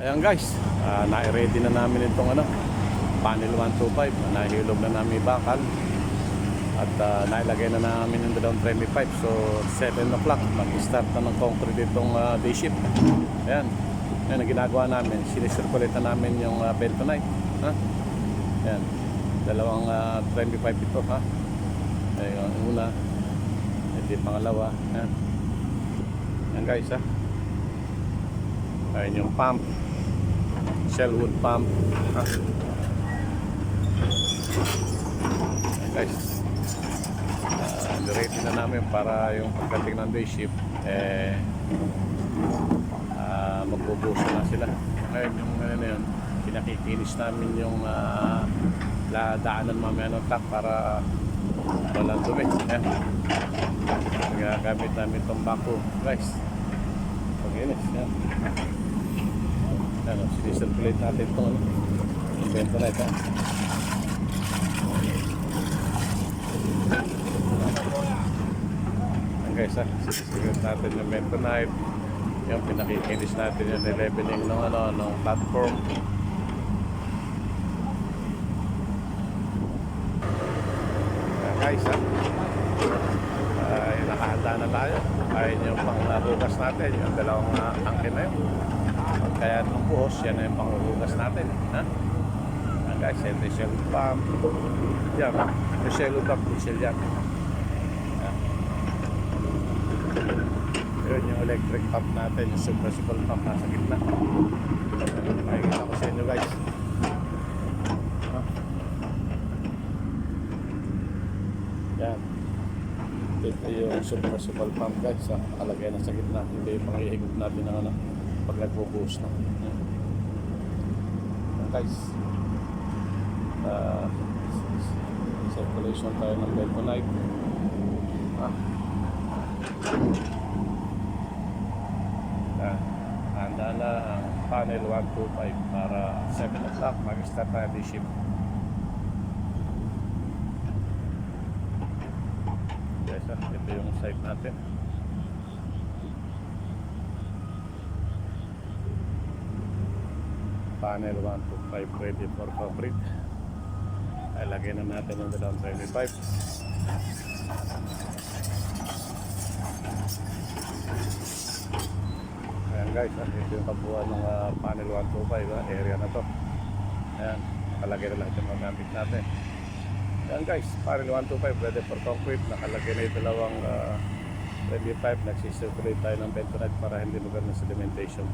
Ayan guys, na-ready na namin itong panel 125. Nahilog na namin bakal. At nailagay na namin yung dalawang 25. So 7 o'clock mag-start na ng concrete itong day shift. Ayan, yan ang ginagawa namin. Sinicirculate na namin yung bentonite. Ayan, dalawang 25 ito ha. Ayan, yung una, ito yung pangalawa. Ayan, ayan guys ha. Ayan yung pump, Shellwood pump. Ayan guys, ready na namin para yung pagdating ng day shift magbubuso na sila. Ngayon yung yun, pinakikinis namin yung daanan mamaya ng truck para walang dumi. Gagamit namin itong bako guys. Pag-inis yan. Sinicirculate natin itong bentonite. Guys sinicirculate natin yung bentonite. Yung pinakikinis natin yung leveling ng platform. Guys nakahanda na tayo. Ayun yung panghugas natin, yung dalawang angkin na yun. Kaya nung buhos, yan na yung panghugas natin. Guys, yan yung shell pump. Yan, yung shell pump, diesel yan. Yun yung electric pump natin, yung submersible pump nasa gitna. Makikita ko sa inyo guys. Yan. Ito yung submersible pump guys. Nakalagay na sa gitna. Hindi yung pangihigop natin ng pag nagbubuhos na. Yan guys. Circulation tayo ng bentonite. Handa na ang panel 125 para 7 o'clock mag-start tayo di shift. Guys, ito yung site natin. Panel 125 ready for concrete. Ilagay na natin ang dalawang 25. Ayan guys, ito yung kabuuan ng panel 125 area na to. Ayan, nakalagay na lahat yung mga gamit natin. Ayan guys, panel 125 ready for concrete. Nakalagay na yung dalawang 25. Nagsisirculate tayo ng bentonite para hindi magkaroon ng sedimentation.